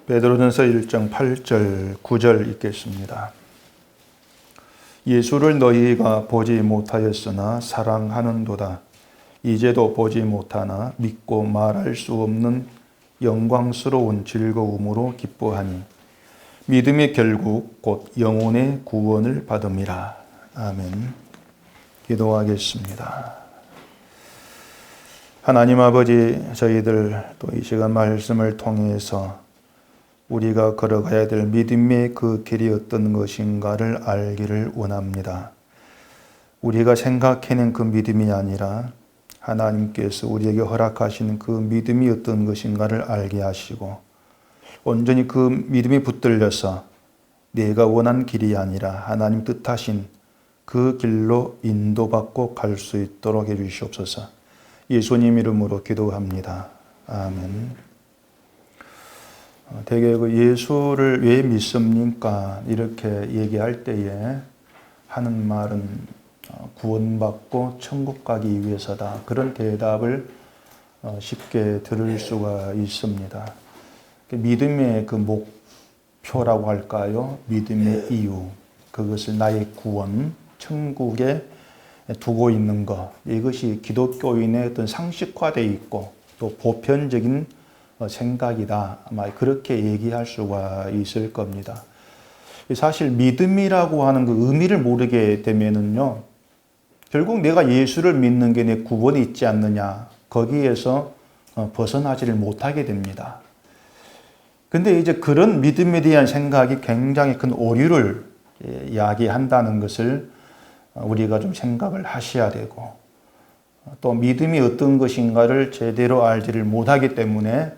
베드로전서 1장 8절 9절 읽겠습니다. 예수를 너희가 보지 못하였으나 사랑하는도다. 이제도 보지 못하나 믿고 말할 수 없는 영광스러운 즐거움으로 기뻐하니 믿음의 결국 곧 영혼의 구원을 받음이라. 아멘. 기도하겠습니다. 하나님 아버지, 저희들 또 이 시간 말씀을 통해서 우리가 걸어가야 될 믿음의 그 길이 어떤 것인가를 알기를 원합니다. 우리가 생각해낸 그 믿음이 아니라 하나님께서 우리에게 허락하신 그 믿음이 어떤 것인가를 알게 하시고 온전히 그 믿음이 붙들려서 내가 원한 길이 아니라 하나님 뜻하신 그 길로 인도받고 갈 수 있도록 해주시옵소서. 예수님 이름으로 기도합니다. 아멘. 되게 그 예수를 왜 믿습니까? 이렇게 얘기할 때에 하는 말은 구원받고 천국 가기 위해서다. 그런 대답을 쉽게 들을 수가 있습니다. 믿음의 그 목표라고 할까요? 믿음의 이유. 그것을 나의 구원, 천국에 두고 있는 것. 이것이 기독교인의 어떤 상식화되어 있고 또 보편적인 생각이다. 아마 그렇게 얘기할 수가 있을 겁니다. 사실 믿음이라고 하는 그 의미를 모르게 되면은요, 결국 내가 예수를 믿는 게 내 구원이 있지 않느냐, 거기에서 벗어나지를 못하게 됩니다. 근데 이제 그런 믿음에 대한 생각이 굉장히 큰 오류를 이야기한다는 것을 우리가 좀 생각을 하셔야 되고, 또 믿음이 어떤 것인가를 제대로 알지를 못하기 때문에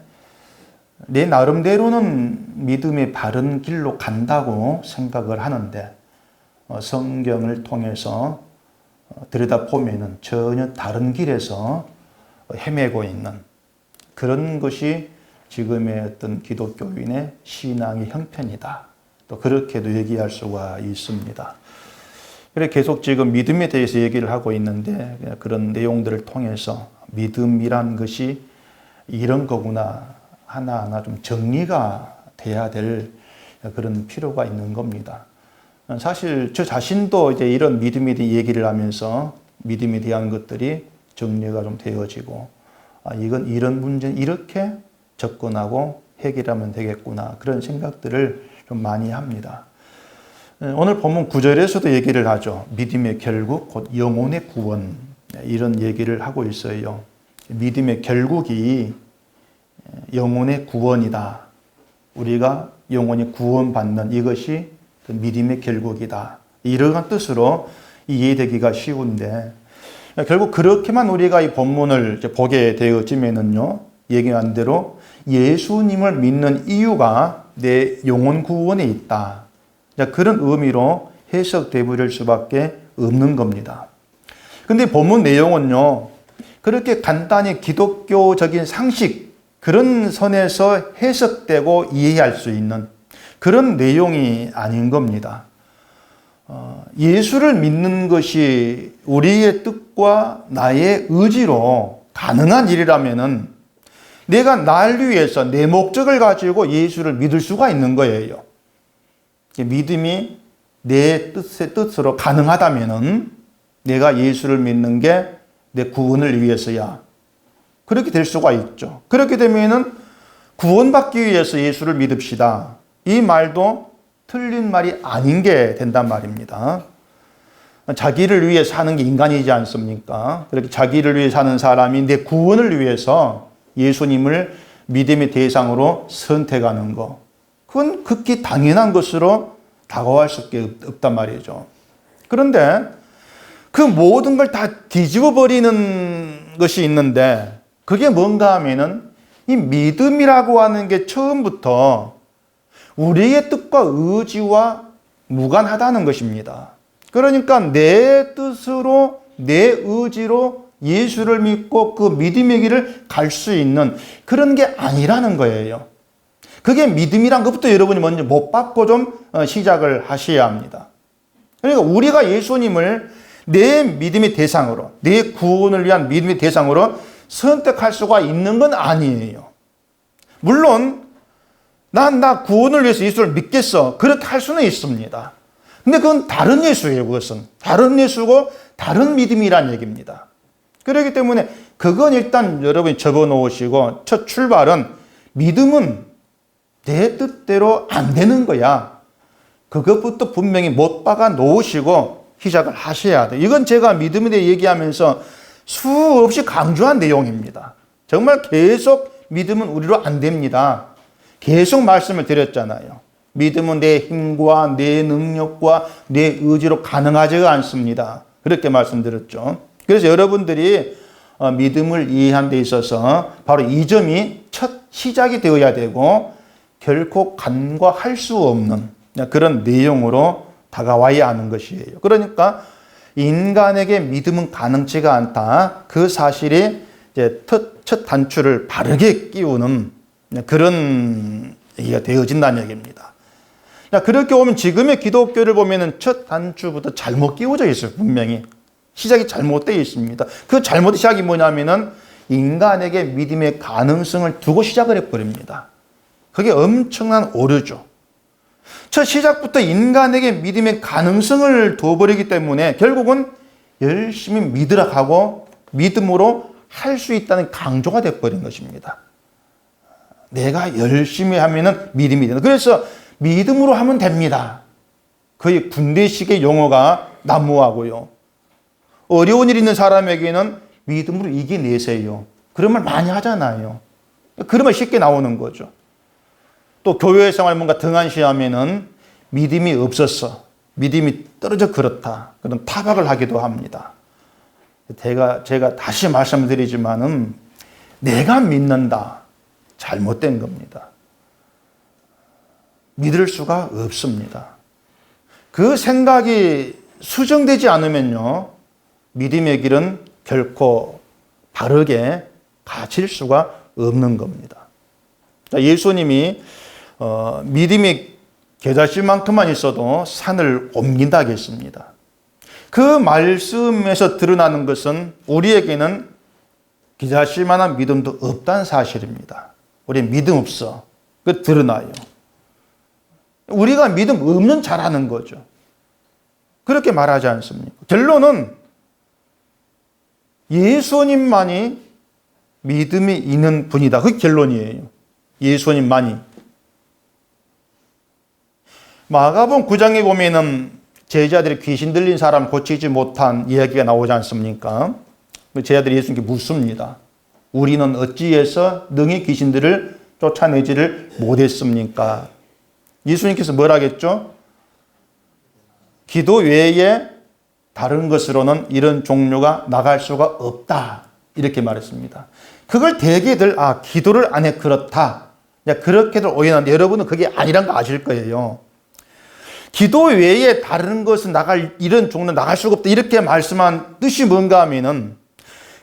내 나름대로는 믿음의 바른 길로 간다고 생각을 하는데 성경을 통해서 들여다보면 전혀 다른 길에서 헤매고 있는 그런 것이 지금의 어떤 기독교인의 신앙의 형편이다. 또 그렇게도 얘기할 수가 있습니다. 그래 계속 지금 믿음에 대해서 얘기를 하고 있는데 그런 내용들을 통해서 믿음이란 것이 이런 거구나 하나하나 좀 정리가 돼야 될 그런 필요가 있는 겁니다. 사실 저 자신도 이제 이런 믿음에 대해 얘기를 하면서 믿음에 대한 것들이 정리가 좀 되어지고 이건 이런 문제는 이렇게 접근하고 해결하면 되겠구나 그런 생각들을 좀 많이 합니다. 오늘 본문 9절에서도 얘기를 하죠. 믿음의 결국 곧 영혼의 구원 이런 얘기를 하고 있어요. 믿음의 결국이 영혼의 구원이다. 우리가 영혼이 구원받는 이것이 믿음의 결국이다. 이러한 뜻으로 이해되기가 쉬운데 결국 그렇게만 우리가 이 본문을 보게 되어지면은요, 얘기한 대로 예수님을 믿는 이유가 내 영혼 구원에 있다. 그런 의미로 해석돼 버릴 수밖에 없는 겁니다. 근데 본문 내용은요, 그렇게 간단히 기독교적인 상식, 그런 선에서 해석되고 이해할 수 있는 그런 내용이 아닌 겁니다. 예수를 믿는 것이 우리의 뜻과 나의 의지로 가능한 일이라면은 내가 날 위해서 내 목적을 가지고 예수를 믿을 수가 있는 거예요. 믿음이 내 뜻으로 가능하다면은 내가 예수를 믿는 게 내 구원을 위해서야. 그렇게 될 수가 있죠. 그렇게 되면은 구원받기 위해서 예수를 믿읍시다. 이 말도 틀린 말이 아닌 게 된단 말입니다. 자기를 위해 사는 게 인간이지 않습니까? 그렇게 자기를 위해 사는 사람이 내 구원을 위해서 예수님을 믿음의 대상으로 선택하는 거. 그건 극히 당연한 것으로 다가갈 수밖에 없단 말이죠. 그런데 그 모든 걸 다 뒤집어 버리는 것이 있는데 그게 뭔가 하면은 이 믿음이라고 하는 게 처음부터 우리의 뜻과 의지와 무관하다는 것입니다. 그러니까 내 뜻으로 내 의지로 예수를 믿고 그 믿음의 길을 갈 수 있는 그런 게 아니라는 거예요. 그게 믿음이란 것부터 여러분이 먼저 못 받고 좀 시작을 하셔야 합니다. 그러니까 우리가 예수님을 내 믿음의 대상으로, 내 구원을 위한 믿음의 대상으로 선택할 수가 있는 건 아니에요. 물론 나 구원을 위해서 예수를 믿겠어. 그렇게 할 수는 있습니다. 근데 그건 다른 예수예요. 그것은 다른 예수고 다른 믿음이란 얘기입니다. 그렇기 때문에 그건 일단 여러분이 접어놓으시고, 첫 출발은 믿음은 내 뜻대로 안 되는 거야. 그것부터 분명히 못 박아 놓으시고 시작을 하셔야 돼. 이건 제가 믿음에 대해 얘기하면서 수없이 강조한 내용입니다. 정말 계속 믿음은 우리로 안 됩니다. 계속 말씀을 드렸잖아요. 믿음은 내 힘과 내 능력과 내 의지로 가능하지가 않습니다. 그렇게 말씀드렸죠. 그래서 여러분들이 믿음을 이해하는 데 있어서 바로 이 점이 첫 시작이 되어야 되고, 결코 간과할 수 없는 그런 내용으로 다가와야 하는 것이에요. 그러니까 인간에게 믿음은 가능치가 않다. 그 사실이 이제 첫 단추를 바르게 끼우는 그런 얘기가 되어진다는 얘기입니다. 그렇게 보면 지금의 기독교를 보면은 첫 단추부터 잘못 끼워져 있어요. 분명히 시작이 잘못되어 있습니다. 그 잘못된 시작이 뭐냐면은 인간에게 믿음의 가능성을 두고 시작을 해버립니다. 그게 엄청난 오류죠. 첫 시작부터 인간에게 믿음의 가능성을 둬버리기 때문에 결국은 열심히 믿으라 하고 믿음으로 할 수 있다는 강조가 돼버린 것입니다. 내가 열심히 하면은 믿음이 된다. 그래서 믿음으로 하면 됩니다. 거의 군대식의 용어가 난무하고요. 어려운 일 있는 사람에게는 믿음으로 이겨내세요. 그런 말 많이 하잖아요. 그러면 쉽게 나오는 거죠. 또 교회 생활 뭔가 등한시하면은 믿음이 없었어. 믿음이 떨어져 그렇다. 그런 타박을 하기도 합니다. 제가 다시 말씀드리지만은 내가 믿는다. 잘못된 겁니다. 믿을 수가 없습니다. 그 생각이 수정되지 않으면요, 믿음의 길은 결코 바르게 가칠 수가 없는 겁니다. 예수님이 믿음이 겨자씨만큼만 있어도 산을 옮긴다 했습니다. 그 말씀에서 드러나는 것은 우리에게는 겨자씨만한 믿음도 없다는 사실입니다. 우리 믿음 없어. 그 드러나요. 우리가 믿음 없는 자라는 거죠. 그렇게 말하지 않습니까? 결론은 예수님만이 믿음이 있는 분이다. 그게 결론이에요. 예수님만이. 마가복음 9장에 보면은 제자들이 귀신 들린 사람 고치지 못한 이야기가 나오지 않습니까? 제자들이 예수님께 묻습니다. 우리는 어찌해서 능히 귀신들을 쫓아내지를 못했습니까? 예수님께서 뭐라 하겠죠? 기도 외에 다른 것으로는 이런 종류가 나갈 수가 없다. 이렇게 말했습니다. 그걸 대개들 기도를 안 해 그렇다. 그렇게들 오해하는데 여러분은 그게 아니란 거 아실 거예요. 기도 외에 다른 것은 이런 종류는 나갈 수가 없다. 이렇게 말씀한 뜻이 뭔가 하면은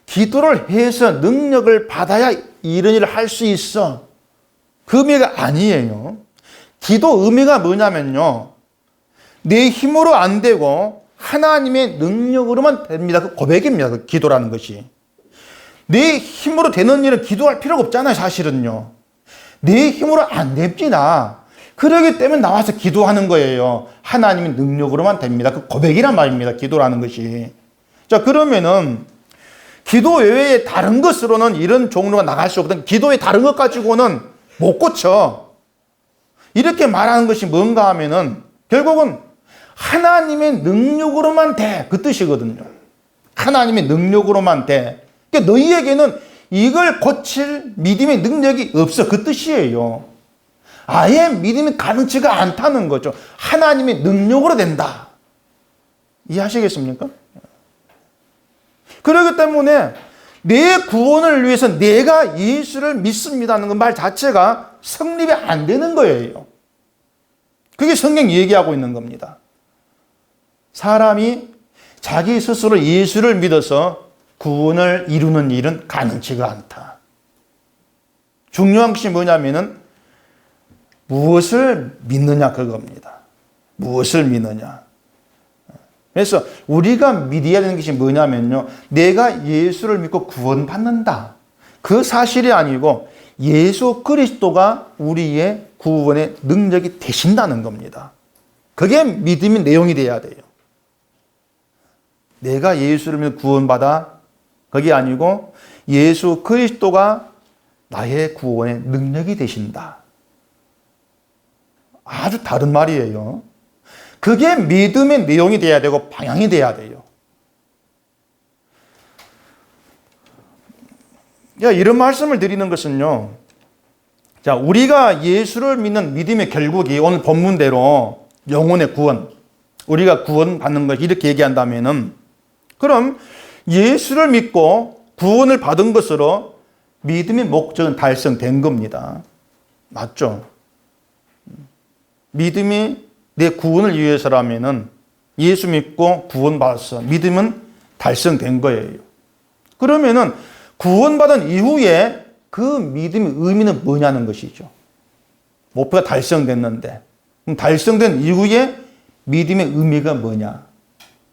기도를 해서 능력을 받아야 이런 일을 할 수 있어. 그 의미가 아니에요. 기도 의미가 뭐냐면요. 내 힘으로 안 되고 하나님의 능력으로만 됩니다. 그 고백입니다. 그 기도라는 것이. 내 힘으로 되는 일은 기도할 필요가 없잖아요. 사실은요. 내 힘으로 안 됩니다. 그러기 때문에 나와서 기도하는 거예요. 하나님의 능력으로만 됩니다. 그 고백이란 말입니다. 기도라는 것이. 자, 그러면은 기도 외에 다른 것으로는 이런 종류가 나갈 수 없다. 기도의 다른 것 가지고는 못 고쳐. 이렇게 말하는 것이 뭔가 하면은 결국은 하나님의 능력으로만 돼. 그 뜻이거든요. 하나님의 능력으로만 돼. 그러니까 너희에게는 이걸 고칠 믿음의 능력이 없어. 그 뜻이에요. 아예 믿음이 가능치가 않다는 거죠. 하나님의 능력으로 된다. 이해하시겠습니까? 그렇기 때문에 내 구원을 위해서 내가 예수를 믿습니다는 그 말 자체가 성립이 안 되는 거예요. 그게 성경이 얘기하고 있는 겁니다. 사람이 자기 스스로 예수를 믿어서 구원을 이루는 일은 가능치가 않다. 중요한 것이 뭐냐면은 무엇을 믿느냐 그겁니다. 무엇을 믿느냐. 그래서 우리가 믿어야 되는 것이 뭐냐면요. 내가 예수를 믿고 구원받는다. 그 사실이 아니고 예수 그리스도가 우리의 구원의 능력이 되신다는 겁니다. 그게 믿음의 내용이 돼야 돼요. 내가 예수를 믿어 구원받아, 그게 아니고 예수 그리스도가 나의 구원의 능력이 되신다. 아주 다른 말이에요. 그게 믿음의 내용이 돼야 되고 방향이 돼야 돼요. 이런 말씀을 드리는 것은요, 자, 우리가 예수를 믿는 믿음의 결국이 오늘 본문대로 영혼의 구원, 우리가 구원받는 것 이렇게 얘기한다면은, 그럼 예수를 믿고 구원을 받은 것으로 믿음의 목적은 달성된 겁니다. 맞죠? 믿음이 내 구원을 위해서라면은 예수 믿고 구원받았어. 믿음은 달성된 거예요. 그러면은 구원받은 이후에 그 믿음의 의미는 뭐냐는 것이죠. 목표가 달성됐는데, 그럼 달성된 이후에 믿음의 의미가 뭐냐?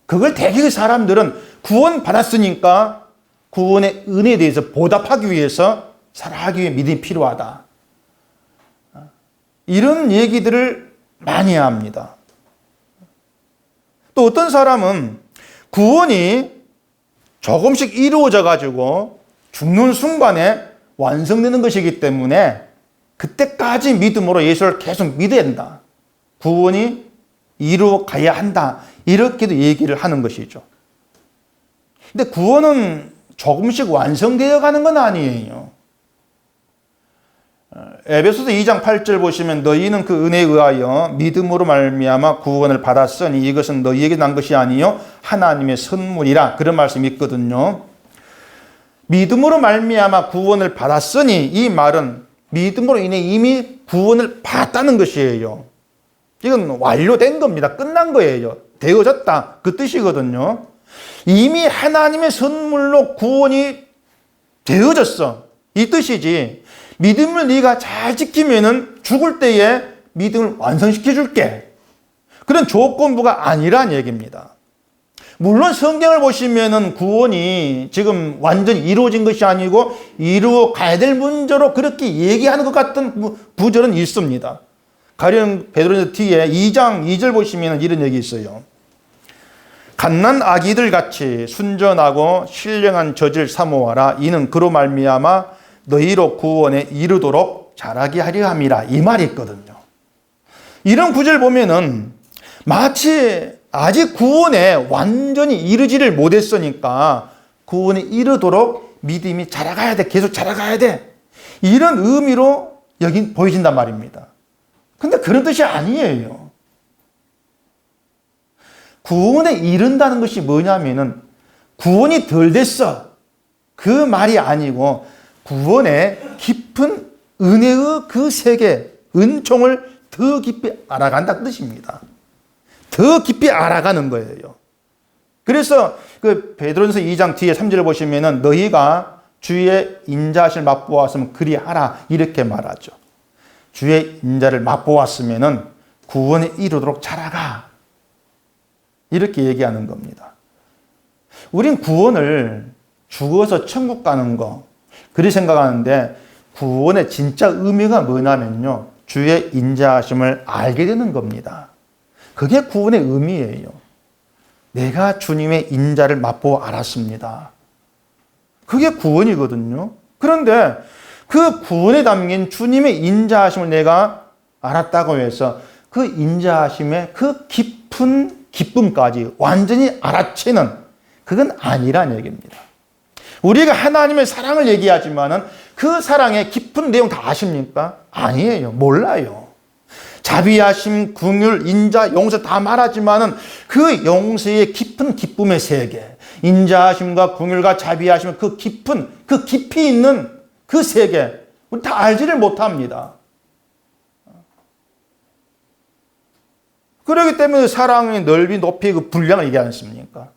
그걸 대개 사람들은 구원받았으니까 구원의 은혜에 대해서 보답하기 위해서 살아가기 위해 믿음이 필요하다. 이런 얘기들을 많이 합니다. 또 어떤 사람은 구원이 조금씩 이루어져 가지고 죽는 순간에 완성되는 것이기 때문에 그때까지 믿음으로 예수를 계속 믿어야 된다. 구원이 이루어가야 한다. 이렇게도 얘기를 하는 것이죠. 근데 구원은 조금씩 완성되어 가는 건 아니에요. 에베소서 2장 8절 보시면 너희는 그 은혜에 의하여 믿음으로 말미암아 구원을 받았으니 이것은 너희에게 난 것이 아니요 하나님의 선물이라, 그런 말씀이 있거든요. 믿음으로 말미암아 구원을 받았으니, 이 말은 믿음으로 인해 이미 구원을 받았다는 것이에요. 이건 완료된 겁니다. 끝난 거예요. 되어졌다, 그 뜻이거든요. 이미 하나님의 선물로 구원이 되어졌어, 이 뜻이지. 믿음을 네가 잘 지키면은 죽을 때에 믿음을 완성시켜 줄게, 그런 조건부가 아니란 얘기입니다. 물론 성경을 보시면은 구원이 지금 완전히 이루어진 것이 아니고 이루어 가야 될 문제로 그렇게 얘기하는 것 같은 구절은 있습니다. 가령 베드로전서 뒤에 2장 2절 보시면 이런 얘기 있어요. 갓난 아기들 같이 순전하고 신령한 젖을 사모하라. 이는 그로 말미암아 너희로 구원에 이르도록 자라게 하려 함이라. 이 말이 있거든요. 이런 구절 보면은 마치 아직 구원에 완전히 이르지를 못했으니까 구원에 이르도록 믿음이 자라가야 돼. 계속 자라가야 돼. 이런 의미로 여기 보여진단 말입니다. 근데 그런 뜻이 아니에요. 구원에 이른다는 것이 뭐냐면은 구원이 덜 됐어, 그 말이 아니고 구원의 깊은 은혜의 그 세계, 은총을 더 깊이 알아간다는 뜻입니다. 더 깊이 알아가는 거예요. 그래서 그 베드로전서 2장 뒤에 3절을 보시면은 너희가 주의 인자하심을 맛보았으면 그리하라, 이렇게 말하죠. 주의 인자를 맛보았으면은 구원에 이르도록 자라가, 이렇게 얘기하는 겁니다. 우린 구원을 죽어서 천국 가는 거 그리 생각하는데, 구원의 진짜 의미가 뭐냐면요, 주의 인자하심을 알게 되는 겁니다. 그게 구원의 의미예요. 내가 주님의 인자를 맛보아 알았습니다. 그게 구원이거든요. 그런데 그 구원에 담긴 주님의 인자하심을 내가 알았다고 해서 그 인자하심의 그 깊은 기쁨까지 완전히 알아채는, 그건 아니란 얘기입니다. 우리가 하나님의 사랑을 얘기하지만은 그 사랑의 깊은 내용 다 아십니까? 아니에요. 몰라요. 자비하심, 긍휼, 인자, 용서 다 말하지만은 그 용서의 깊은 기쁨의 세계, 인자하심과 긍휼과 자비하심의 그 깊은, 그 깊이 있는 그 세계, 우리 다 알지를 못합니다. 그렇기 때문에 사랑의 넓이, 높이, 그 분량을 얘기하지 않습니까?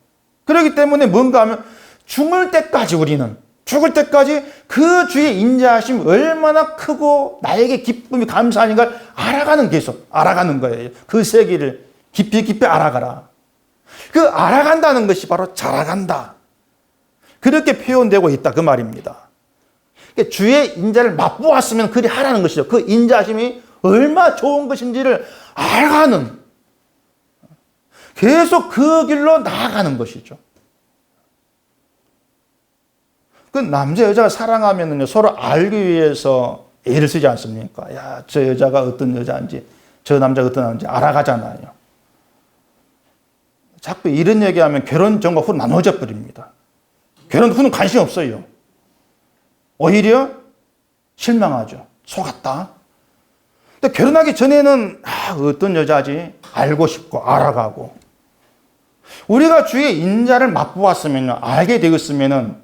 그렇기 때문에 뭔가 하면 죽을 때까지, 우리는 죽을 때까지 그 주의 인자하심 얼마나 크고 나에게 기쁨이 감사하는가 알아가는, 계속 알아가는 거예요. 그 세계를 깊이 깊이 알아가라. 그 알아간다는 것이 바로 자라간다, 그렇게 표현되고 있다, 그 말입니다. 그러니까 주의 인자를 맛보았으면 그리 하라는 것이죠. 그 인자심이 얼마나 좋은 것인지를 알아가는, 계속 그 길로 나아가는 것이죠. 그 남자 여자가 사랑하면은요, 서로 알기 위해서 애를 쓰지 않습니까? 야, 저 여자가 어떤 여자인지, 저 남자가 어떤 남자인지 알아가잖아요. 자꾸 이런 얘기하면 결혼 전과 후 나눠져 버립니다. 결혼 후는 관심 없어요. 오히려 실망하죠. 속았다. 근데 결혼하기 전에는 어떤 여자지 알고 싶고 알아가고, 우리가 주의 인자를 맛보았으면, 알게 되었으면은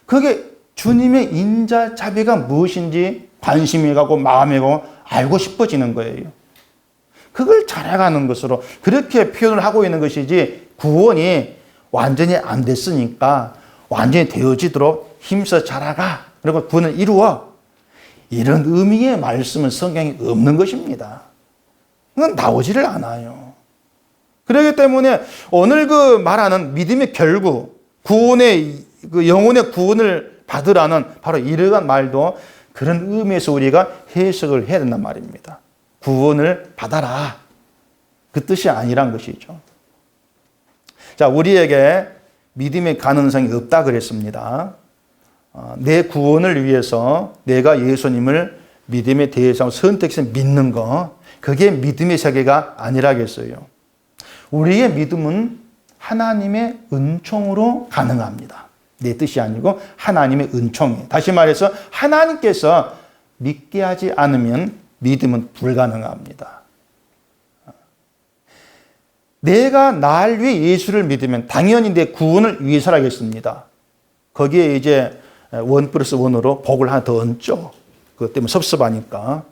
그게 주님의 인자 자비가 무엇인지 관심이 가고 마음이 가고 알고 싶어지는 거예요. 그걸 잘해가는 것으로 그렇게 표현을 하고 있는 것이지, 구원이 완전히 안 됐으니까 완전히 되어지도록 힘써 자라가, 그리고 구원을 이루어, 이런 의미의 말씀은 성경에 없는 것입니다. 그건 나오지를 않아요. 그렇기 때문에 오늘 그 말하는 믿음의 결국, 구원의, 그 영혼의 구원을 받으라는 바로 이러한 말도 그런 의미에서 우리가 해석을 해야 된단 말입니다. 구원을 받아라, 그 뜻이 아니란 것이죠. 자, 우리에게 믿음의 가능성이 없다 그랬습니다. 내 구원을 위해서 내가 예수님을 믿음의 대상으로 선택해서 믿는 거, 그게 믿음의 세계가 아니라겠어요. 우리의 믿음은 하나님의 은총으로 가능합니다. 내 뜻이 아니고 하나님의 은총이에요. 다시 말해서 하나님께서 믿게 하지 않으면 믿음은 불가능합니다. 내가 날 위해 예수를 믿으면 당연히 내 구원을 위해서라겠습니다. 거기에 이제 1+1으로 복을 하나 더 얹죠. 그것 때문에 섭섭하니까.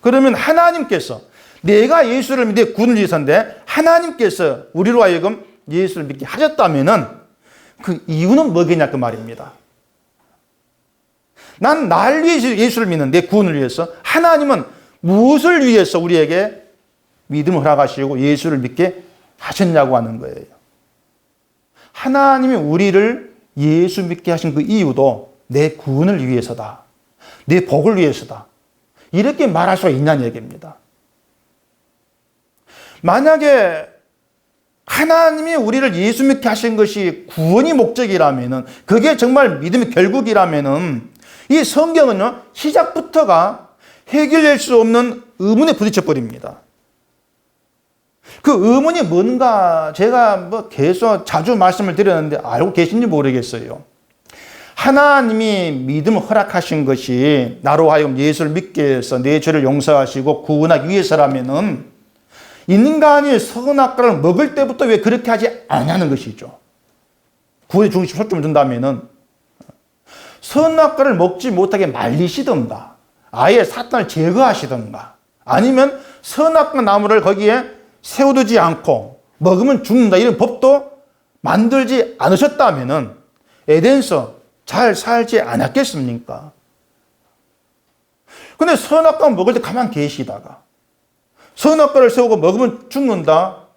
그러면 하나님께서, 내가 예수를 믿어 구원을 위해서인데 하나님께서 우리로 하여금 예수를 믿게 하셨다면은 그 이유는 뭐겠냐 그 말입니다. 난 날 위해 예수를 믿는 내 구원을 위해서, 하나님은 무엇을 위해서 우리에게 믿음을 허락하시고 예수를 믿게 하셨냐고 하는 거예요. 하나님이 우리를 예수 믿게 하신 그 이유도 내 구원을 위해서다, 내 복을 위해서다, 이렇게 말할 수가 있냐는 얘기입니다. 만약에 하나님이 우리를 예수 믿게 하신 것이 구원이 목적이라면은, 그게 정말 믿음의 결국이라면은, 이 성경은요, 시작부터가 해결될 수 없는 의문에 부딪혀 버립니다. 그 의문이 뭔가 제가 계속 자주 말씀을 드렸는데 알고 계신지 모르겠어요. 하나님이 믿음을 허락하신 것이 나로 하여금 예수를 믿게 해서 내 죄를 용서하시고 구원하기 위해서라면은, 인간이 선악과를 먹을 때부터 왜 그렇게 하지 않냐는 것이죠. 구원의 중심 초점을 둔다면은, 선악과를 먹지 못하게 말리시던가, 아예 사탄을 제거하시던가, 아니면 선악과 나무를 거기에 세워두지 않고 먹으면 죽는다, 이런 법도 만들지 않으셨다면은 에덴서 잘 살지 않았겠습니까? 근데 선악과 먹을 때 가만 계시다가 선악과를 세우고 먹으면 죽는다,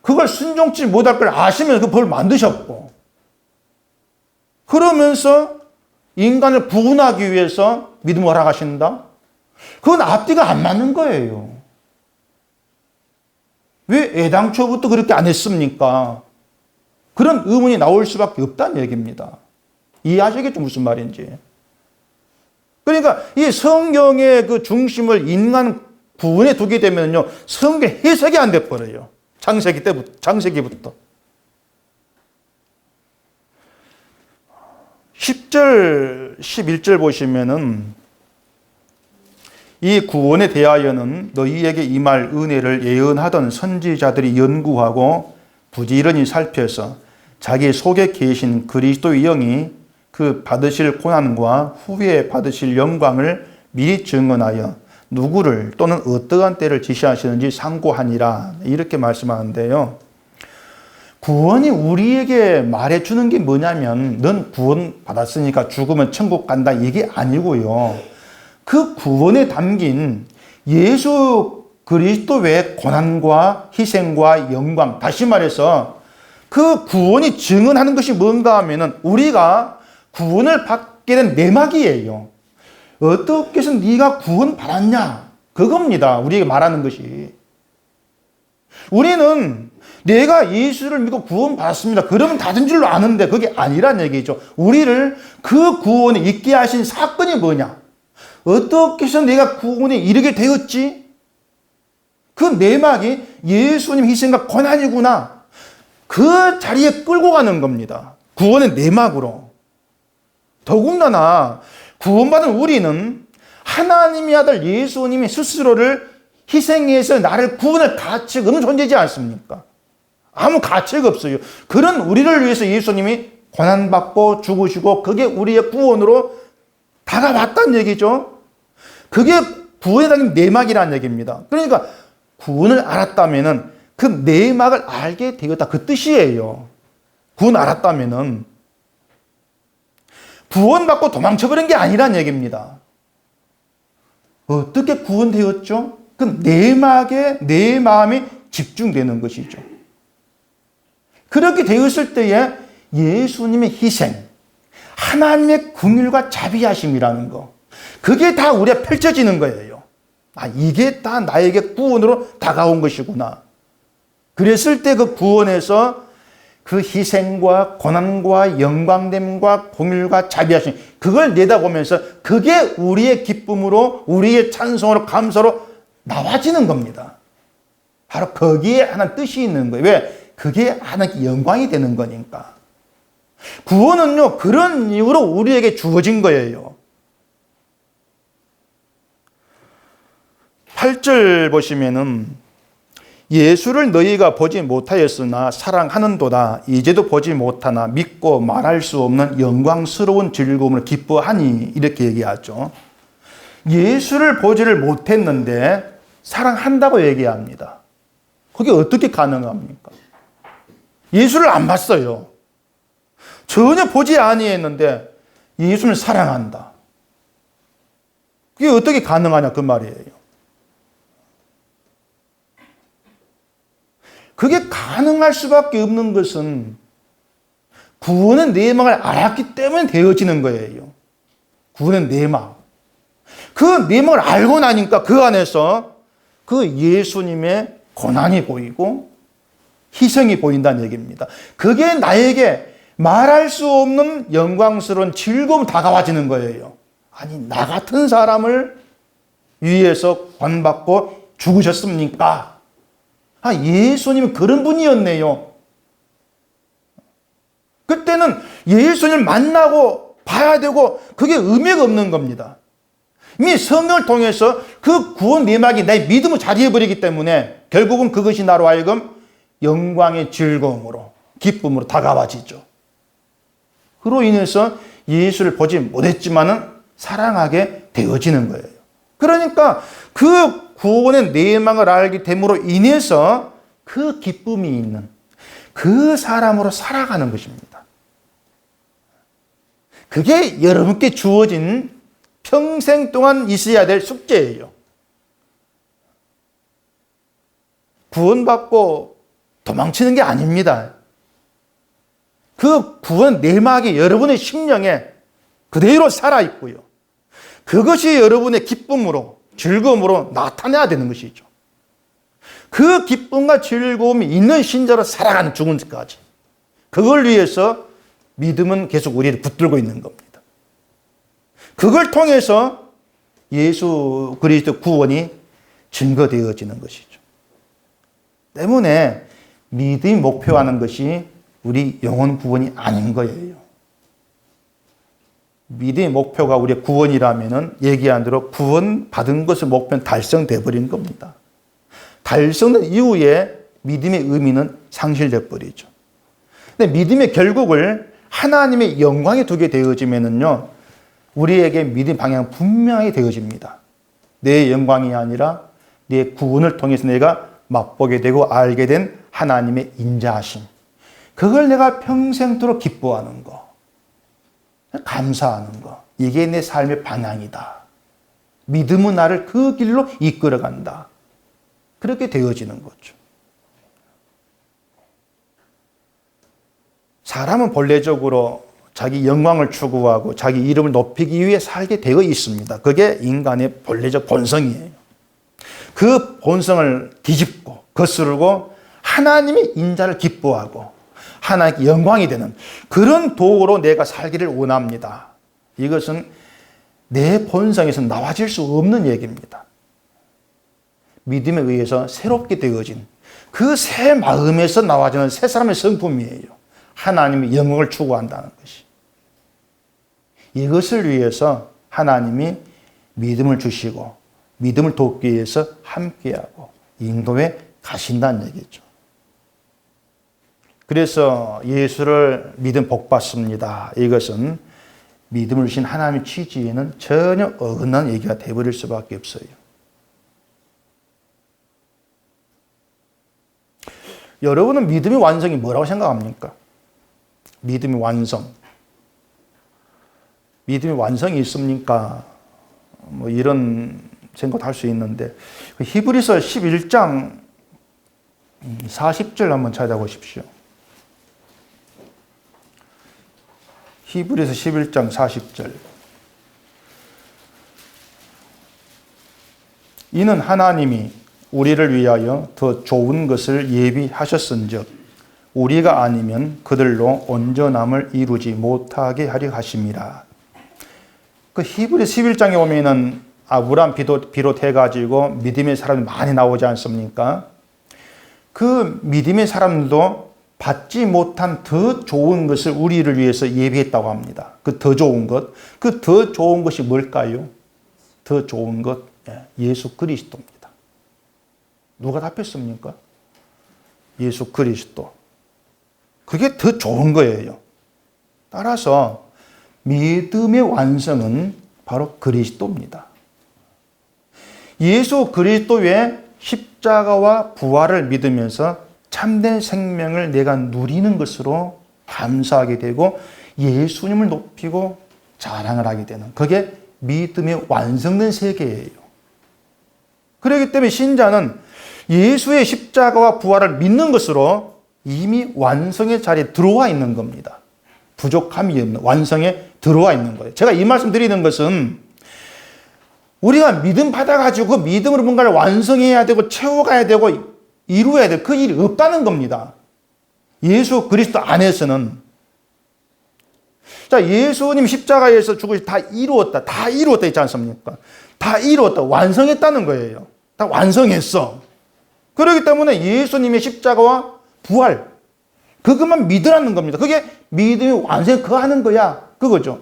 그걸 순종치 못할 걸 아시면 그 법을 만드셨고, 그러면서 인간을 구원하기 위해서 믿음을 허락하신다? 그건 앞뒤가 안 맞는 거예요. 왜 애당초부터 그렇게 안 했습니까? 그런 의문이 나올 수밖에 없다는 얘기입니다. 이해하시겠죠? 무슨 말인지. 그러니까 이 성경의 그 중심을 인간 구원에 두게 되면요, 성경 해석이 안 돼 버려요. 창세기부터. 10절, 11절 보시면은, 이 구원에 대하여는 너희에게 임할 은혜를 예언하던 선지자들이 연구하고 부지런히 살펴서 자기 속에 계신 그리스도의 영이 그 받으실 고난과 후에 받으실 영광을 미리 증언하여 누구를 또는 어떠한 때를 지시하시는지 상고하니라, 이렇게 말씀하는데요. 구원이 우리에게 말해주는 게 뭐냐면, 넌 구원 받았으니까 죽으면 천국 간다, 이게 아니고요. 그 구원에 담긴 예수 그리스도 외의 고난과 희생과 영광, 다시 말해서 그 구원이 증언하는 것이 뭔가 하면은 우리가 구원을 받게 된 내막이에요. 어떻게 해서 네가 구원 받았냐? 그겁니다. 우리에게 말하는 것이. 우리는 내가 예수를 믿고 구원 받았습니다. 그러면 다 된 줄로 아는데 그게 아니란 얘기죠. 우리를 그 구원에 있게 하신 사건이 뭐냐? 어떻게 해서 내가 구원에 이르게 되었지? 그 내막이 예수님 희생과 고난이구나. 그 자리에 끌고 가는 겁니다. 구원의 내막으로. 더군다나 구원받은 우리는 하나님의 아들 예수님이 스스로를 희생해서 나를 구원할 가치가 없는 존재지 않습니까? 아무 가치가 없어요. 그런 우리를 위해서 예수님이 고난받고 죽으시고 그게 우리의 구원으로 다가왔다는 얘기죠. 그게 구원에 담긴 내막이라는 얘기입니다. 그러니까 구원을 알았다면 그 내막을 알게 되었다. 그 뜻이에요. 구원 알았다면 구원받고 도망쳐버린 게 아니란 얘기입니다. 어떻게 구원되었죠? 그 내막에 내 마음이 집중되는 것이죠. 그렇게 되었을 때에 예수님의 희생, 하나님의 긍휼과 자비하심이라는 거, 그게 다 우리가 펼쳐지는 거예요. 아, 이게 다 나에게 구원으로 다가온 것이구나. 그랬을 때 그 구원에서 그 희생과 고난과 영광됨과 긍휼과 자비하심, 그걸 내다보면서 그게 우리의 기쁨으로, 우리의 찬송으로, 감사로 나와지는 겁니다. 바로 거기에 하나님 뜻이 있는 거예요. 왜? 그게 하나님께 영광이 되는 거니까. 구원은요, 그런 이유로 우리에게 주어진 거예요. 8절 보시면은 예수를 너희가 보지 못하였으나 사랑하는도다. 이제도 보지 못하나 믿고 말할 수 없는 영광스러운 즐거움을 기뻐하니, 이렇게 얘기하죠. 예수를 보지를 못했는데 사랑한다고 얘기합니다. 그게 어떻게 가능합니까? 예수를 안 봤어요. 전혀 보지 아니했는데 예수를 사랑한다. 그게 어떻게 가능하냐 그 말이에요. 그게 가능할 수밖에 없는 것은 구원의 내막을 알았기 때문에 되어지는 거예요. 구원의 내막. 그 내막을 알고 나니까 그 안에서 그 예수님의 고난이 보이고 희생이 보인다는 얘기입니다. 그게 나에게 말할 수 없는 영광스러운 즐거움 다가와지는 거예요. 아니, 나 같은 사람을 위해서 고난받고 죽으셨습니까? 아, 예수님이 그런 분이었네요. 그때는 예수님을 만나고 봐야 되고 그게 의미가 없는 겁니다. 이미 성경을 통해서 그 구원 내막이 내 믿음을 자리해버리기 때문에 결국은 그것이 나로 하여금 영광의 즐거움으로, 기쁨으로 다가와지죠. 그로 인해서 예수를 보지 못했지만은 사랑하게 되어지는 거예요. 그러니까 그 구원의 내막을 알게 됨으로 인해서 그 기쁨이 있는 그 사람으로 살아가는 것입니다. 그게 여러분께 주어진 평생 동안 있어야 될 숙제예요. 구원받고 도망치는 게 아닙니다. 그 구원 내막이 여러분의 심령에 그대로 살아있고요. 그것이 여러분의 기쁨으로, 즐거움으로 나타내야 되는 것이죠. 그 기쁨과 즐거움이 있는 신자로 살아가는 죽음까지. 그걸 위해서 믿음은 계속 우리를 붙들고 있는 겁니다. 그걸 통해서 예수 그리스도 구원이 증거되어지는 것이죠. 때문에 믿음이 목표하는 것이 우리 영혼 구원이 아닌 거예요. 믿음의 목표가 우리의 구원이라면 얘기한 대로 구원 받은 것의 목표는 달성돼 버린 겁니다. 달성된 이후에 믿음의 의미는 상실돼 버리죠. 근데 믿음의 결국을 하나님의 영광에 두게 되어지면은요, 우리에게 믿음 방향 분명히 되어집니다. 내 영광이 아니라 내 구원을 통해서 내가 맛보게 되고 알게 된 하나님의 인자하심. 그걸 내가 평생토록 기뻐하는 거, 감사하는 거. 이게 내 삶의 방향이다. 믿음은 나를 그 길로 이끌어간다. 그렇게 되어지는 거죠. 사람은 본래적으로 자기 영광을 추구하고 자기 이름을 높이기 위해 살게 되어 있습니다. 그게 인간의 본래적 본성이에요. 그 본성을 뒤집고 거스르고 하나님이 인자를 기뻐하고 하나님께 영광이 되는 그런 도구로 내가 살기를 원합니다. 이것은 내 본성에서 나와질 수 없는 얘기입니다. 믿음에 의해서 새롭게 되어진 그 새 마음에서 나와지는 새 사람의 성품이에요. 하나님이 영광을 추구한다는 것이. 이것을 위해서 하나님이 믿음을 주시고 믿음을 돕기 위해서 함께하고 인도에 가신다는 얘기죠. 그래서 예수를 믿음 복 받습니다. 이것은 믿음을 주신 하나님의 취지에는 전혀 어긋난 얘기가 되어버릴 수밖에 없어요. 여러분은 믿음의 완성이 뭐라고 생각합니까? 믿음의 완성. 믿음의 완성이 있습니까? 뭐 이런 생각도 할 수 있는데 히브리서 11장 40절 한번 찾아보십시오. 히브리서 11장 40절. 이는 하나님이 우리를 위하여 더 좋은 것을 예비하셨은즉 우리가 아니면 그들로 온전함을 이루지 못하게 하려 하심이라. 그 히브리 11장에 보면은 아브라함 비롯해가지고 믿음의 사람이 많이 나오지 않습니까? 그 믿음의 사람도 받지 못한 더 좋은 것을 우리를 위해서 예비했다고 합니다. 그 더 좋은 것. 그 더 좋은 것이 뭘까요? 더 좋은 것, 예수 그리스도입니다. 누가 답했습니까? 예수 그리스도. 그게 더 좋은 거예요. 따라서 믿음의 완성은 바로 그리스도입니다. 예수 그리스도의 십자가와 부활을 믿으면서 참된 생명을 내가 누리는 것으로 감사하게 되고 예수님을 높이고 자랑을 하게 되는 그게 믿음의 완성된 세계예요. 그렇기 때문에 신자는 예수의 십자가와 부활을 믿는 것으로 이미 완성의 자리에 들어와 있는 겁니다. 부족함이 없는 완성에 들어와 있는 거예요. 제가 이 말씀 드리는 것은 우리가 믿음 받아가지고 그 믿음으로 뭔가를 완성해야 되고 채워가야 되고 이루어야 될 그 일이 없다는 겁니다. 예수 그리스도 안에서는. 자, 예수님 십자가에서 죽으시 다 이루었다. 다 이루었다 있지 않습니까? 다 이루었다. 완성했다는 거예요. 다 완성했어. 그렇기 때문에 예수님의 십자가와 부활, 그것만 믿으라는 겁니다. 그게 믿음이 완성히 하는 거야. 그거죠.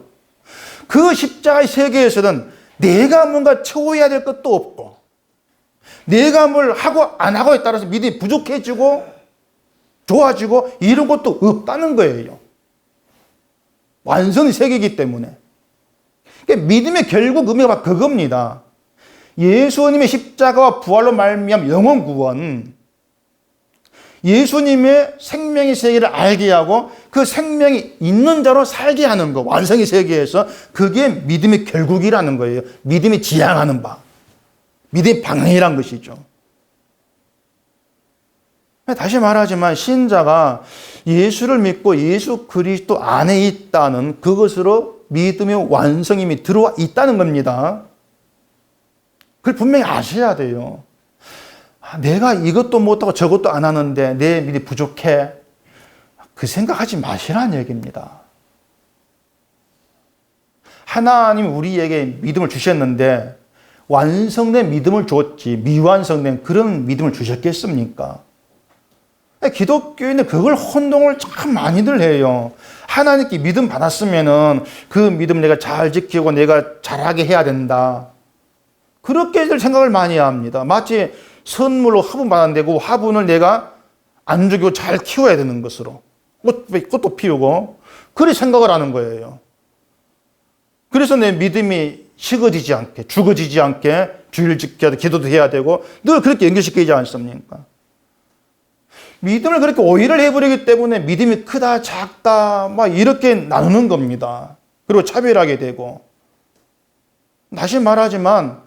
그 십자가의 세계에서는 내가 뭔가 채워야 될 것도 없고, 내가 뭘 하고 안 하고에 따라서 믿음이 부족해지고, 좋아지고, 이런 것도 없다는 거예요. 완성의 세계이기 때문에. 그러니까 믿음의 결국 의미가 그겁니다. 예수님의 십자가와 부활로 말미암은 영혼 구원, 예수님의 생명의 세계를 알게 하고 그 생명이 있는 자로 살게 하는 것, 완성의 세계에서 그게 믿음의 결국이라는 거예요. 믿음이 지향하는 바, 믿음의 방향이란 것이죠. 다시 말하지만 신자가 예수를 믿고 예수 그리스도 안에 있다는 그것으로 믿음의 완성임이 들어와 있다는 겁니다. 그걸 분명히 아셔야 돼요. 내가 이것도 못하고 저것도 안 하는데 내 믿음이 부족해. 그 생각하지 마시라는 얘기입니다. 하나님 우리에게 믿음을 주셨는데 완성된 믿음을 줬지 미완성된 그런 믿음을 주셨겠습니까? 기독교인은 그걸 혼동을 참 많이들 해요. 하나님께 믿음 받았으면은 그 믿음 내가 잘 지키고 내가 잘하게 해야 된다. 그렇게들 생각을 많이 합니다. 마치 선물로 화분 받았는데 그 화분을 내가 안 죽이고 잘 키워야 되는 것으로 꽃도 피우고 그렇게 생각을 하는 거예요. 그래서 내 믿음이 식어지지 않게 죽어지지 않게 주의를 지켜야 돼, 기도도 해야 되고 늘 그렇게 연결시키지 않습니까? 믿음을 그렇게 오해를 해버리기 때문에 믿음이 크다 작다 막 이렇게 나누는 겁니다. 그리고 차별하게 되고. 다시 말하지만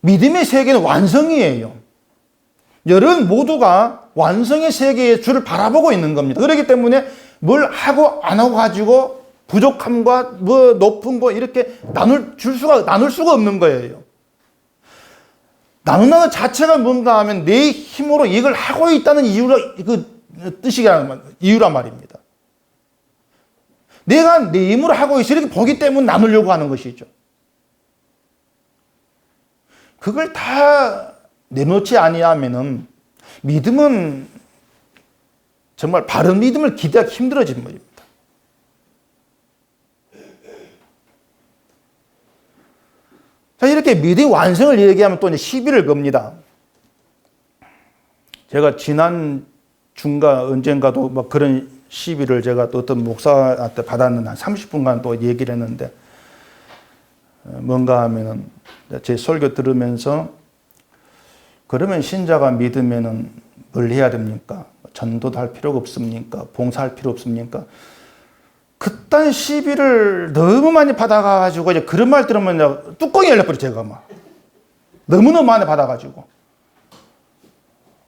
믿음의 세계는 완성이에요. 여러분 모두가 완성의 세계의 주를 바라보고 있는 겁니다. 그렇기 때문에 뭘 하고 안 하고 가지고 부족함과 뭐 높은 거 이렇게 나눌 수가 없는 거예요. 나눈다는 자체가 뭔가 하면 내 힘으로 이걸 하고 있다는 이유란 말입니다. 내가 내 힘으로 하고 있어 이렇게 보기 때문에 나누려고 하는 것이죠. 그걸 다 내놓지 아니하면은 믿음은 정말 바른 믿음을 기대하기 힘들어진 것입니다. 자, 이렇게 믿음의 완성을 얘기하면 또 이제 시비를 겁니다. 제가 지난 중가 언젠가도 막 그런 시비를 제가 또 어떤 목사한테 받았는데 한 30분간 또 얘기를 했는데 뭔가 하면은 제 설교 들으면서 그러면 신자가 믿으면은 뭘 해야 됩니까? 전도도 할 필요가 없습니까? 봉사할 필요 없습니까? 그딴 시비를 너무 많이 받아가지고 이제 그런 말 들으면 뚜껑이 열려버려 제가 막 너무너무 많이 받아가지고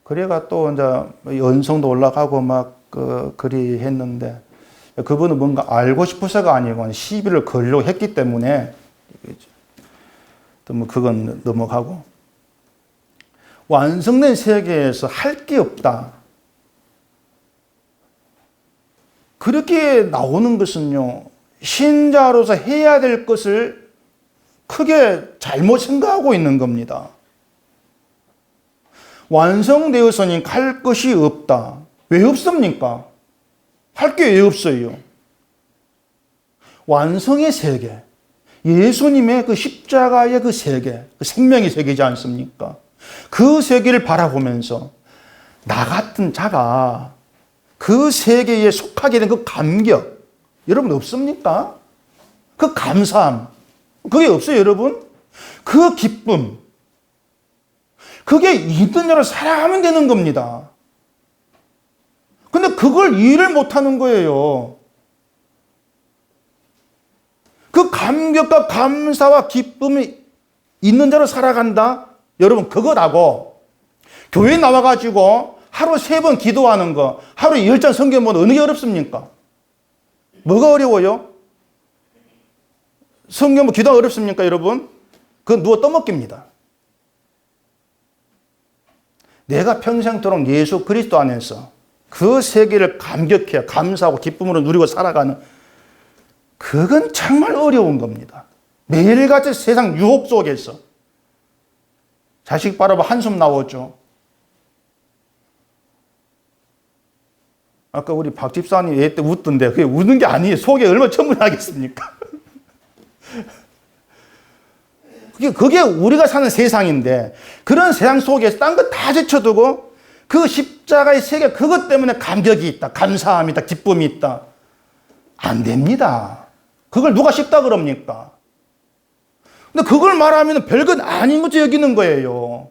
그래가 또 이제 연성도 올라가고 막 그리 했는데 그분은 뭔가 알고 싶어서가 아니고 시비를 걸려고 했기 때문에 또 뭐 그건 넘어가고 완성된 세계에서 할 게 없다. 그렇게 나오는 것은요, 신자로서 해야 될 것을 크게 잘못 생각하고 있는 겁니다. 완성되어서니 할 것이 없다. 왜 없습니까? 할 게 왜 없어요? 완성의 세계, 예수님의 그 십자가의 그 세계, 그 생명의 세계이지 않습니까? 그 세계를 바라보면서 나 같은 자가 그 세계에 속하게 된 그 감격, 여러분 없습니까? 그 감사함, 그게 없어요, 여러분? 그 기쁨, 그게 있는 대로 살아가면 되는 겁니다. 근데 그걸 이해를 못하는 거예요. 그 감격과 감사와 기쁨이 있는 대로 살아간다? 여러분, 그거라고 교회 나와가지고 하루 3번 기도하는 거, 하루 10장 성경 보는 어느 게 어렵습니까? 뭐가 어려워요? 성경 기도가 어렵습니까, 여러분? 그건 누워 떠먹깁니다. 내가 평생토록 예수 그리스도 안에서 그 세계를 감격해, 감사하고 기쁨으로 누리고 살아가는 그건 정말 어려운 겁니다. 매일같이 세상 유혹 속에서 자식 바라봐 한숨 나오죠. 아까 우리 박 집사님 얘 때 웃던데 그게 웃는 게 아니에요. 속에 얼마나 천분하겠습니까? 그게 우리가 사는 세상인데 그런 세상 속에서 딴 거 다 제쳐두고 그 십자가의 세계 그것 때문에 감격이 있다, 감사함이 있다, 기쁨이 있다. 안 됩니다. 그걸 누가 쉽다 그럽니까? 근데 그걸 말하면 별것 아닌 것처럼 여기는 거예요.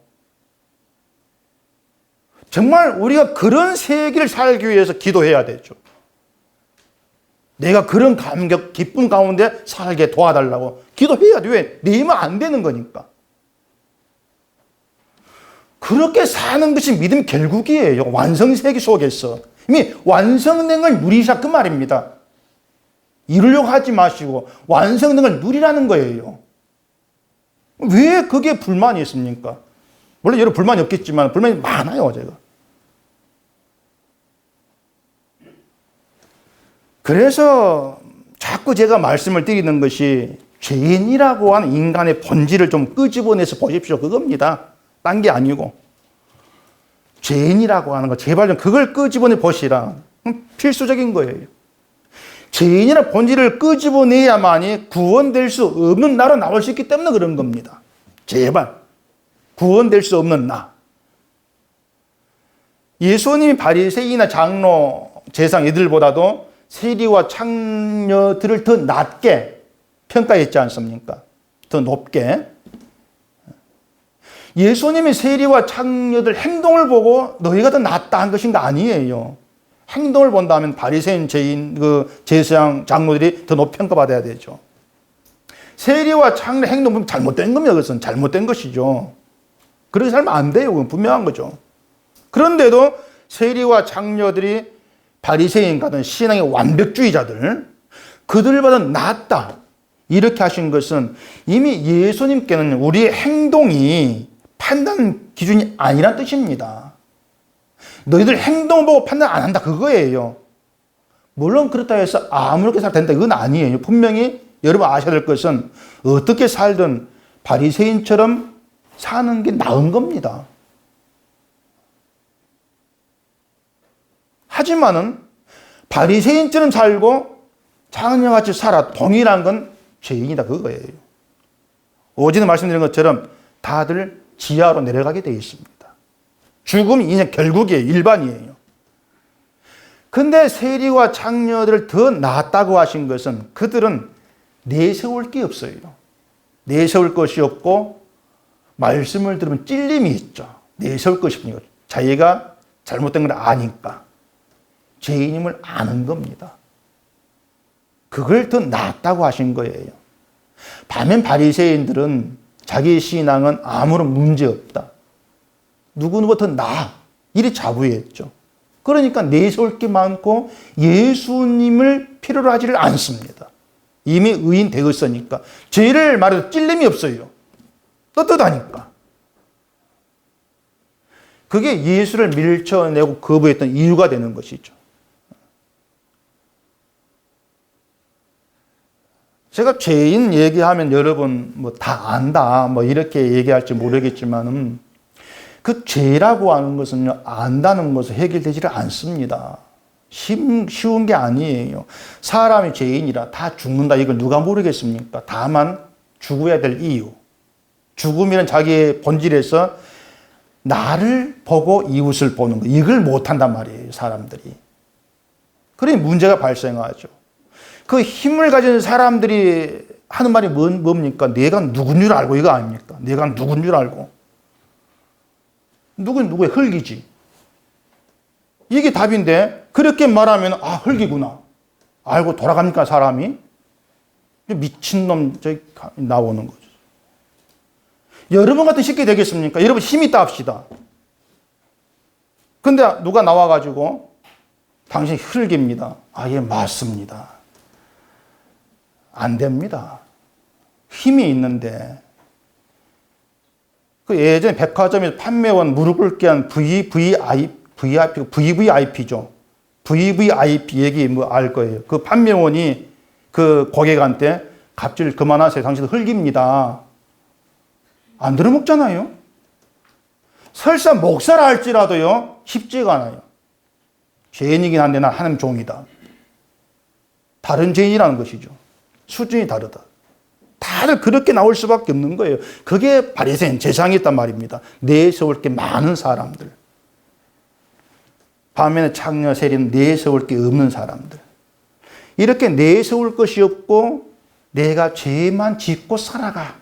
정말 우리가 그런 세계를 살기 위해서 기도해야 되죠. 내가 그런 감격, 기쁨 가운데 살게 도와달라고 기도해야 돼. 왜? 내 힘은 안 되는 거니까. 그렇게 사는 것이 믿음 결국이에요. 완성세계 속에서. 이미 완성된 걸 누리자 그 말입니다. 이루려고 하지 마시고 완성된 걸 누리라는 거예요. 왜 그게 불만이 있습니까? 물론 여러분 불만이 없겠지만 불만이 많아요, 제가. 그래서 자꾸 제가 말씀을 드리는 것이 죄인이라고 하는 인간의 본질을 좀 끄집어내서 보십시오. 그겁니다. 딴 게 아니고. 죄인이라고 하는 거 제발 좀 그걸 끄집어내 보시라. 필수적인 거예요. 죄인이라는 본질을 끄집어내야만이 구원될 수 없는 나로 나올 수 있기 때문에 그런 겁니다. 제발. 구원될 수 없는 나. 예수님이 바리새인이나 장로, 제사장 이들보다도 세리와 창녀들을 더 낮게 평가했지 않습니까? 더 높게. 예수님이 세리와 창녀들 행동을 보고 너희가 더 낫다 한 것인가? 아니에요. 행동을 본다면 바리새인, 죄인, 제사장, 장로들이 더 높이 평가받아야 되죠. 세리와 창녀 행동 보면 잘못된 겁니다. 그것은 잘못된 것이죠. 그렇게 살면 안 돼요. 그건 분명한 거죠. 그런데도 세리와 창녀들이 바리새인 같은 신앙의 완벽주의자들, 그들보다 낫다. 이렇게 하신 것은 이미 예수님께는 우리의 행동이 판단 기준이 아니란 뜻입니다. 너희들 행동 보고 판단 안 한다. 그거예요. 물론 그렇다 해서 아무렇게 살아도 된다. 이건 아니에요. 분명히 여러분 아셔야 될 것은 어떻게 살든 바리새인처럼 사는 게 나은 겁니다. 하지만은 바리새인처럼 살고 장녀같이 살아 동일한 건 죄인이다 그거예요. 어제도 말씀드린 것처럼 다들 지하로 내려가게 되어 있습니다. 죽음이 그냥 결국이에요. 일반이에요. 근데 세리와 장녀들을 더 낫다고 하신 것은 그들은 내세울 게 없어요. 내세울 것이 없고 말씀을 들으면 찔림이 있죠. 내세울 것이 없으니까. 자기가 잘못된 걸 아니까. 죄인임을 아는 겁니다. 그걸 더 낫다고 하신 거예요. 반면 바리새인들은 자기 신앙은 아무런 문제 없다. 누구보다 더 나아. 이리 자부했죠. 그러니까 내세울 게 많고 예수님을 필요로 하지를 않습니다. 이미 의인 되었으니까. 죄를 말해도 찔림이 없어요. 떳떳하니까. 그게 예수를 밀쳐내고 거부했던 이유가 되는 것이죠. 제가 죄인 얘기하면 여러분 뭐 다 안다 뭐 이렇게 얘기할지 모르겠지만은 그 죄라고 하는 것은요 안다는 것은 해결되지를 않습니다. 쉬운 게 아니에요. 사람이 죄인이라 다 죽는다 이걸 누가 모르겠습니까? 다만 죽어야 될 이유. 죽음이란 자기의 본질에서 나를 보고 이웃을 보는 거 이걸 못한단 말이에요 사람들이. 그러니 문제가 발생하죠. 그 힘을 가진 사람들이 하는 말이 뭡니까? 내가 누군 줄 알고 이거 아닙니까? 내가 누군 줄 알고. 누구는 누구의 흙이지. 이게 답인데 그렇게 말하면 아 흙이구나. 알고 돌아갑니까 사람이? 미친놈 저기 나오는 거죠. 여러분 같은 쉽게 되겠습니까? 여러분 힘 있다 합시다. 근데 누가 나와가지고 당신 흙입니다. 아 예 맞습니다. 안 됩니다. 힘이 있는데 그 예전에 백화점에서 판매원 무릎 꿇게 한 VVIP죠. VVIP 얘기 뭐 알 거예요. 그 판매원이 그 고객한테 갑질 그만하세요. 당신 흙입니다. 안 들어먹잖아요. 설사 목사라 할지라도요 쉽지가 않아요. 죄인이긴 한데 난 하나님 종이다. 다른 죄인이라는 것이죠. 수준이 다르다. 다들 그렇게 나올 수밖에 없는 거예요. 그게 바리새인 재상이 있단 말입니다. 내세울 게 많은 사람들. 반면에 창녀 세리는 내세울 게 없는 사람들. 이렇게 내세울 것이 없고 내가 죄만 짓고 살아가.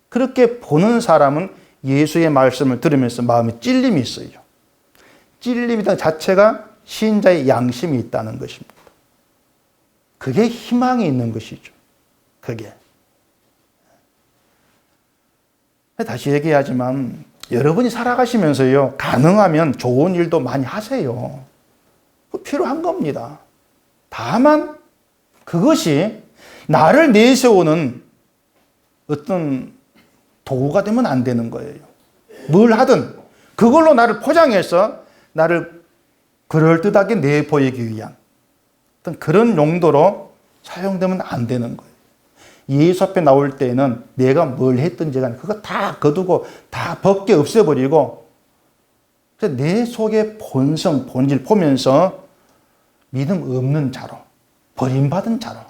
그렇게 보는 사람은 예수의 말씀을 들으면서 마음에 찔림이 있어요. 찔림이라는 자체가 신자의 양심이 있다는 것입니다. 그게 희망이 있는 것이죠. 그게. 다시 얘기하지만 여러분이 살아가시면서요. 가능하면 좋은 일도 많이 하세요. 필요한 겁니다. 다만 그것이 나를 내세우는 어떤 도구가 되면 안 되는 거예요. 뭘 하든 그걸로 나를 포장해서 나를 그럴듯하게 내보이기 위한 어떤 그런 용도로 사용되면 안 되는 거예요. 예수 앞에 나올 때에는 내가 뭘 했든지 간에 그거 다 거두고 다 벗겨 없애버리고 내 속의 본성, 본질 보면서 믿음 없는 자로, 버림받은 자로,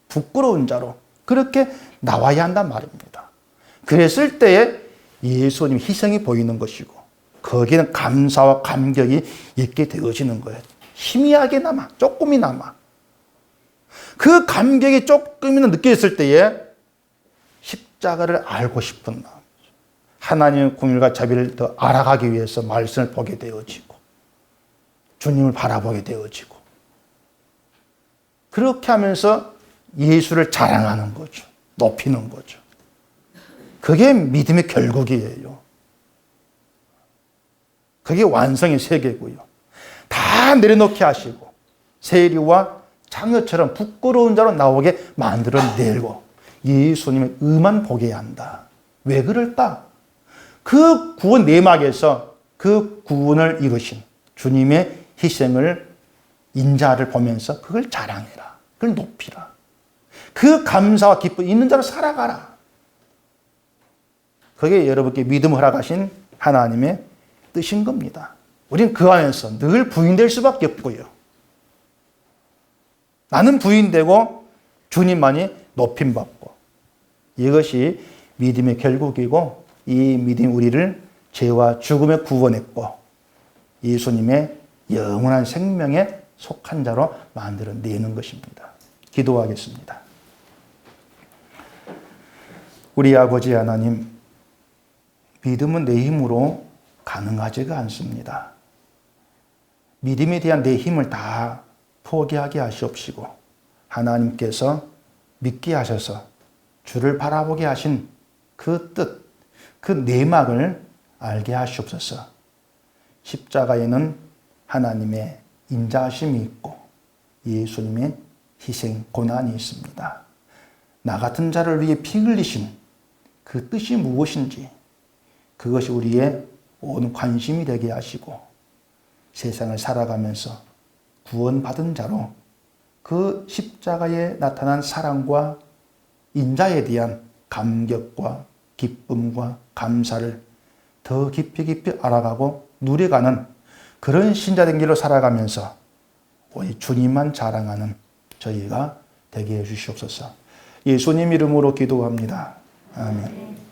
부끄러운 자로 그렇게 나와야 한단 말입니다. 그랬을 때에 예수님 희생이 보이는 것이고 거기는 감사와 감격이 있게 되어지는 거예요. 희미하게나마, 조금이나마. 그 감격이 조금이나 느껴졌을 때에 십자가를 알고 싶은 마음. 하나님의 궁율과 자비를 더 알아가기 위해서 말씀을 보게 되어지고 주님을 바라보게 되어지고 그렇게 하면서 예수를 자랑하는 거죠. 높이는 거죠. 그게 믿음의 결국이에요. 그게 완성의 세계고요. 다 내려놓게 하시고 세리와 창녀처럼 부끄러운 자로 나오게 만들어내고 예수님의 의만 보게 한다. 왜 그럴까? 그 구원 내막에서 그 구원을 이루신 주님의 희생을 인자를 보면서 그걸 자랑해라. 그걸 높이라. 그 감사와 기쁨 있는 자로 살아가라. 그게 여러분께 믿음을 허락하신 하나님의 뜻인 겁니다. 우리는 그 안에서 늘 부인될 수밖에 없고요. 나는 부인되고 주님만이 높임받고 이것이 믿음의 결국이고 이 믿음이 우리를 죄와 죽음에 구원했고 예수님의 영원한 생명에 속한 자로 만들어내는 것입니다. 기도하겠습니다. 우리 아버지 하나님, 믿음은 내 힘으로 가능하지가 않습니다. 믿음에 대한 내 힘을 다 포기하게 하시옵시고 하나님께서 믿게 하셔서 주를 바라보게 하신 그 뜻, 그 내막을 알게 하시옵소서. 십자가에는 하나님의 인자하심이 있고 예수님의 희생 고난이 있습니다. 나 같은 자를 위해 피 흘리신 그 뜻이 무엇인지 그것이 우리의 온 관심이 되게 하시고 세상을 살아가면서 구원받은 자로 그 십자가에 나타난 사랑과 인자에 대한 감격과 기쁨과 감사를 더 깊이 알아가고 누려가는 그런 신자된 길로 살아가면서 우리 주님만 자랑하는 저희가 되게 해 주시옵소서. 예수님 이름으로 기도합니다. 아멘.